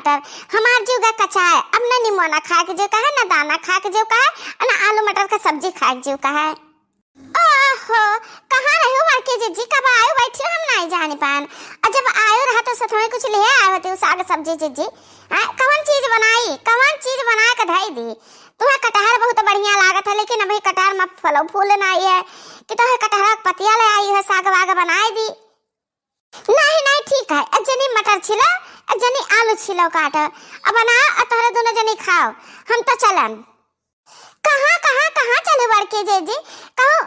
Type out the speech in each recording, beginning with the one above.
मटर हमार जीव का कच्चा है। अब ना निमोना खा के जो का है, ना दाना खा के जो का है, और ना आलू मटर का सब्जी खा के जो का है। ओहो, कहाँ रहे हो वाके जी? कब आयो बैठी हो? हम नहीं जाने पान। और जब आयो रहा तो सच में कुछ ले आए होते साग सब्जी जी। कौन चीज बनाई, कौन चीज बना के धई दी? तुम्हें कटहर बहुत बढ़िया लागत है, लेकिन अभी कटहर में फलो फूल नहीं है कि तुम्हें कटहर का पतिया ले आई है, साग वाग बनाई दी। नहीं नहीं ठीक है, जनी मटर छिलो, जनी आलू छिलो काट, अब बना तोहरे दोनों जनी खाओ, हम तो चलन। कहाँ कहाँ कहाँ चले बड़के जी? कहो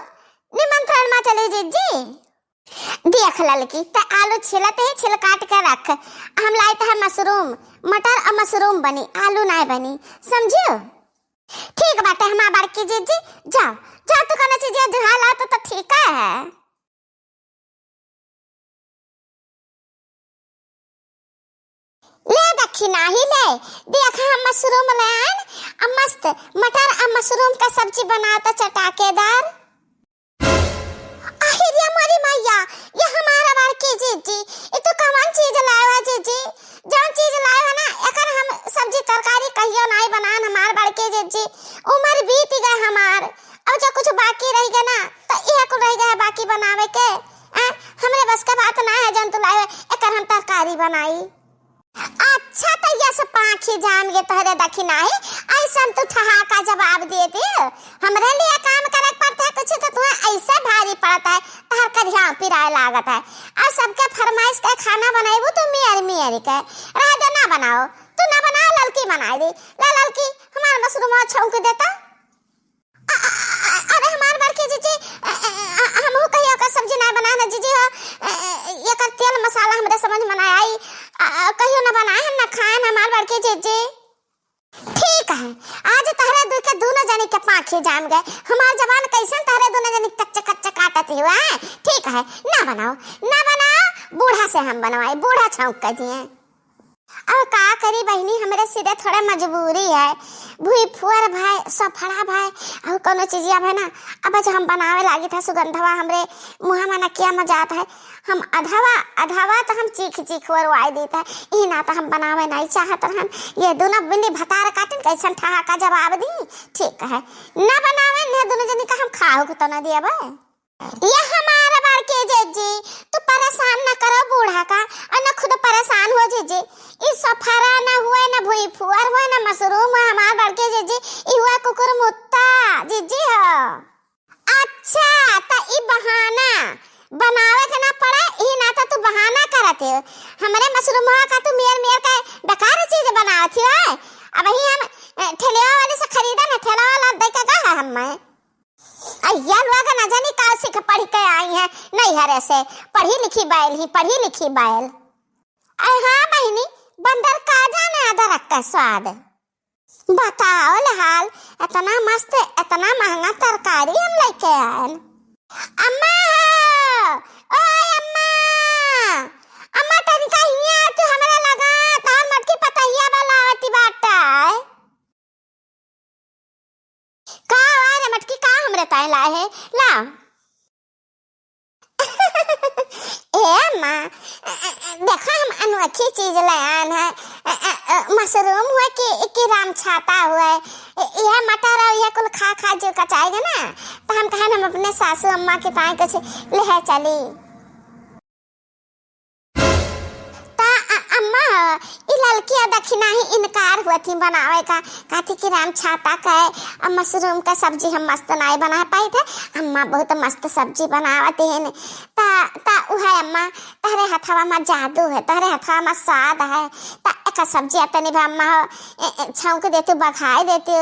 निमंत्रण में चले जी। देख ललकी, तो आलू छिलते ही छिल काट के रख। हम लाए है मशरूम, मटर और मशरूम बनी, आलू नहीं बनी, समझियो? ठीक बात है हमारा बड़की जी। जाओ जाओ, तू कहना चीज जुहा ला तो ठीक है। ले दक्षिणा ही ले, देखा हम मशरूम ले आए, अब मस्त मटर और मशरूम का सब्जी बनाता चटाकेदार। अहिरिया मारी मैया, ये हमारा बड़की जी, ये तो कौन चीज लाया जी? जो चीज लाया है ना, एकर हम सब्जी तरकारी कहियो नहीं बनान हमार बड़के जी। उम्र बीत गए हमार, अब जो कुछ बाकी रह गया ना तो यह कुछ रह गया बाकी बनावे के। हमरे बस का बात ना है, जंतु लाए एकर हम तरकारी बनाई। अच्छा तो ये सब पाखी जान गे तोहरे दखिना है, ऐसा तू ठहाका जवाब दे दे। हमरे लिए काम करे पड़ता है कुछ तो तुम्हें ऐसा भारी पड़ता है, तहर करिया पिराए लागत है। और सबके फरमाइश का खाना बनाएबू तो मियारी के रह दे, ना बनाओ तू, ना बना ललकी बनाई दे। ला ललकी हमार मशरूम छौंक देता। अरे हमार बड़की जी, हमहू कहियो का सब्जी ना बनाना जी हो, ये कर तेल मसाला हमरे समझ में ना आई, कहियो ना बनाए हम ना खाए हमार बड़की जी। ठीक है, आज तहरे दू के दोनों जनी के पाखी जाम गए, हमार जबान कैसन तहरे दोनों जनी कच्चे कच्चे काटत हुआ है। ठीक है, ना बनाओ ना बनाओ, बूढ़ा से हम बनवाए, बूढ़ा छौंक कर दिए। अब का करी बहनी, हमरे सीधे थोड़ा मजबूरी है, भूई फुअर भाई सफड़ा भाई और कोनो चीजिया भाई ना। अब जो हम बनावे लागी था सुगंधवा हमरे मुँह में ना क्या मजा आता है, हम अधवा तो हम चीख वरवाई देता है, ई ना तो हम बनावे नहीं चाहत हम। ये दोनों बिंदी भतार काटन कैसन ठहाका जवाब दी। ठीक है, ना बनावे ने दोनों जनी का हम खाओ को तो ना दिया बे। ये हमारा बड़के जी, तू परेशान ना करो बूढ़ा का, और ना खुद परेशान हो जी। इस सफारा ना हुए, ना भूई फुअर हुए, ना मशरूम हुए, हमार बड़के जी ई हुआ कुकुर मुत्ता जी हो। अच्छा तो ई बहाना बनावे के ना पड़े, ई ना तो तू बहाना करते हो। हमरे मशरूम का तू मेर का बेकार चीज बनावत हो। अब ही हम ठेलेवा वाले से खरीदा ना, ठेला वाला दे के कहा हम अय्या लोग ना जानी का सीख पढ़ के आई है, नहीं हरे से पढ़ी लिखी बैल। हाँ बहनी, बंदर का जाने अदरक का स्वाद। बताओ हाल, इतना मस्त इतना महंगा तरकारी हम लेके आए। अम्मा ओए अम्मा तनिका हिया तू हमरा लगा तार मटकी पतैया वाला आती बाटा का वारे मटकी का हमरे ताए लाए है ला। ए अम्मा देखा हम अनोखी चीज ले आए हैं, मशरूम हुआ कि राम छाता हुआ है, यह मटर और यह कुल खा जो कचाएगा ना, तो हम कहें हम अपने सासू अम्मा के ताए कुछ ले चली। अम्मा ई लड़कियां दखिना ही इनकार हुआ थी बनावे का, कहती कि राम छाता का है और मशरूम का सब्जी हम मस्त नहीं बना पाए थे। अम्मा बहुत मस्त सब्जी बनावती है ता उहे अम्मा तहरे हथवा में जादू है, तहरे हथवा में स्वाद है, ता एक सब्जी अतनी भी अम्मा छौंक देती बघाई देती।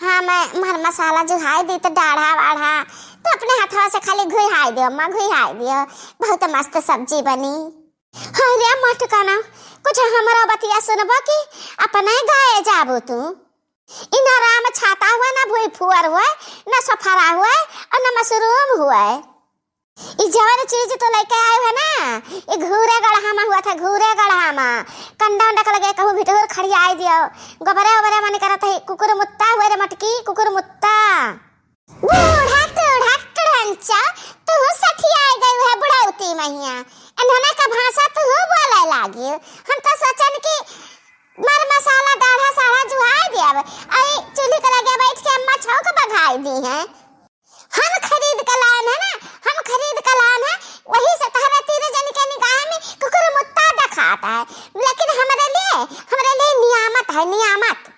हाँ मैं मर मसाला जो हाई दी तो डाढ़ा वाढ़ा तो अपने हथवा से खाली घुहाई दियो अम्मा, घुहाई दियो, बहुत मस्त सब्जी बनी। हाँ रे मत कहना कुछ हमारा बतिया सुनबो कि अपने गाए जाबो तू। इना राम छाता हुआ, ना भूई फुअर हुआ, ना सफारा हुआ और ना मशरूम हुआ। ये जवन चीज तो लेके आए है ना, ये घूरे गढ़ा में हुआ था, घूरे गढ़ा में कंडा उंडा के लगे कहूँ भिटोर खड़ी आई दियो, गोबरे ओबरे मन करत है कुकुर मुत्ता हुए रे मटकी कुकुर मुत्ता। बूढ़ा टूढ़ा टंचा तू सठिया गई है बुढ़ाउती मैया, इन्होंने का भाषा तू बोले लागी। हम तो सोचन कि मर मसाला गाढ़ा साढ़ा जुहाई दिया आई चूल्ही के लगे बैठ के अम्मा छौक बघाई दी है। हम खरीद के लाए है ना, हम खरीद के लाए है, वही से तहरा तीरे जन के निगाह में कुकुर मुत्ता दिखाता है, लेकिन हमारे लिए नियामत है, नियामत।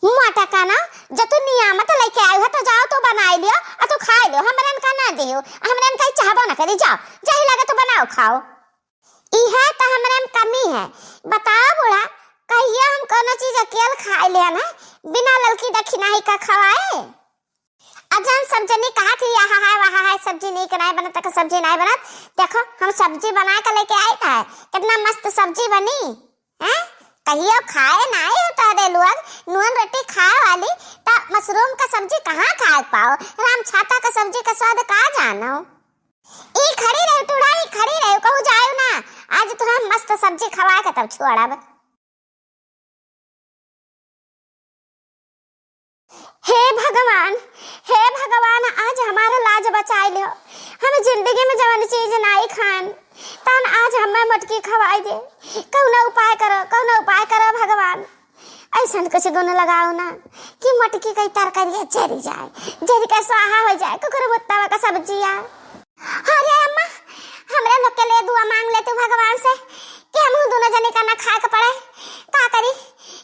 मोटा का ना जब तू नियामत लेके आई हो तो जाओ तो बनाई लियो और तो खा लियो, हमरन का ना दियो, हमरन का चाहबो ना करी, जाओ जही लगे तो बनाओ खाओ। ई है तो हमरे में कमी है। बताओ बूढ़ा, कहिए हम कोनो चीज अकेले खाए ले ना, बिना ललकी दखी नहीं का खवाए। अजान सब्जी नहीं कहा थी यहाँ है वहाँ है, सब्जी नहीं बनाए बनत का सब्जी नहीं बनत। देखो हम सब्जी बना के लेके आए था, कितना मस्त सब्जी बनी है। कहियो खाए ना आए तारे लोग, नून रोटी खाए वाली ता मशरूम का सब्जी कहाँ खा पाओ, राम छाता का सब्जी का स्वाद कहाँ जानो। ई खड़ी रहे टुड़ा, ई खड़ी रहे कहूँ जाओ ना, आज तो हम मस्त सब्जी खवा के तब छोड़ब। हे भगवान, हे भगवान, आज हमारा लाज बचाई लियो। हम जिंदगी में जवन चीज नहीं खान तन आज हमें मटकी खवाई दे। कौनो उपाय करो भगवान। ऐसा कुछ गुण लगाओ ना कि मटकी की तरकारी जरी जाए, जरी का स्वाहा हो जाए, कुकुर मुत्ता का सब्जिया। अरे अम्मा, हमरे लोग के लिए दुआ मांग ले तू भगवान से कि हम दोनों जने का ना खाए के पड़े। का करी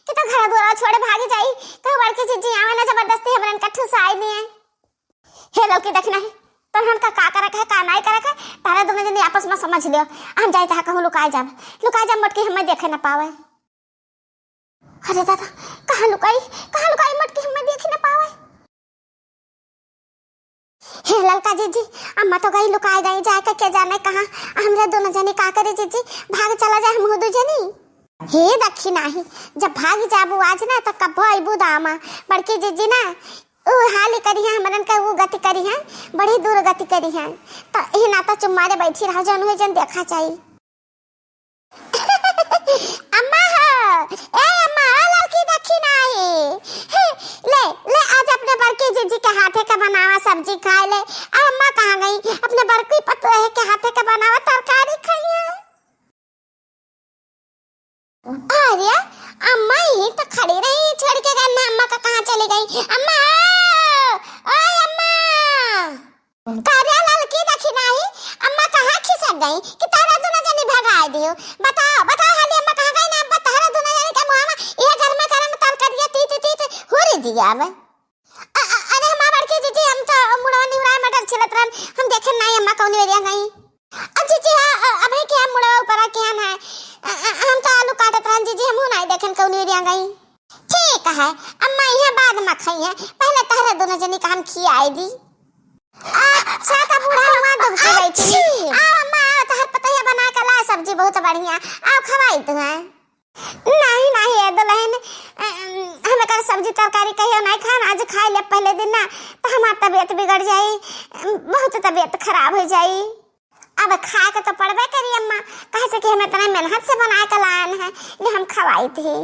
कि तो घर द्वार छोड़े भागी जाई, तो बड़की जीजी आवे ना जबरदस्ती हमरन का ठुसाई दिए। हे लौकी देखना है तो हम का करे है का नहीं करे है, तारा दोनों जने आपस में समझ लियो। हम जाए ता कहूं लुकाए जाब मटकी हमें देखे ना पावे। अरे दादा, कहां लुकाई मटकी हमें देखे ना पावे। हे ललका जीजी, अम्मा तो गई लुकाए गई, जाए के जाने कहां। हमरे दोनों जने का करे जीजी, भाग चला जाए हम दो जनी। हे दखी नहीं, जब भाग जाबू आज ना तो कब आईबू दामा। बड़की जीजी ना ओ हाली करी है, हमरन का वो गति करी है, बड़ी दूर गति करी है। तो ही ना तो चुम्मारे बैठी रह जन हो जन देखा चाहिए। अम्मा ए अम्मा, लड़की देखी नहीं। ले आज अपने बड़की जीजी के हाथे का बनावा सब्जी खा ले। अम्मा कहाँ गई? अपने बड़की पतोहे के हाथे का बनावा तरकारी खाई है। अरे अम्मा ही तो खड़ी रही, छोड़ के गई ना। अम्मा का कहाँ चली गई? अम्मा, ओए अम्मा, कार्या लड़की देखी नहीं। अम्मा कहाँ खिसक गई कि तारा दोनों जनी भगाई दियो? बताओ हाली अम्मा कहाँ गई ना? अब्बा तारा दोनों जनी का मुहामा ये घर में करम तरकारिया तीत होरी दिया अब। अरे हमार बड़की जीजी, हम तो मुड़वा निवरा मटर छिलत रहन, हम देखे नहीं अम्मा कौन एरिया गई। जीजी अबे क्या मुड़वा ऊपर क्या ना, हम तो आलू काटत रहन जीजी, हम नहीं देखन कौन एरिया गई। ठीक है अम्मा, यह बाद में खाई है, पहले तारा दोनों जनी का हम खियाई दी। साता बूढ़ा हमार दुखती बैठी। अम्मा तहर पतैया बना के ला सब्जी बहुत बढ़िया, आओ खवाई तुम्हें। नहीं ये दुल्हन, हमें कर सब्जी तरकारी कहियो नहीं खाना, आज खाई ले पहले दिन ना तो हमार तबीयत बिगड़ जाई, बहुत तबीयत खराब हो जाई। अब खाए के तो पड़बे करी अम्मा, कहे से कि हमें इतना मेहनत से बना के लाए हैं, ये हम खवाई थी।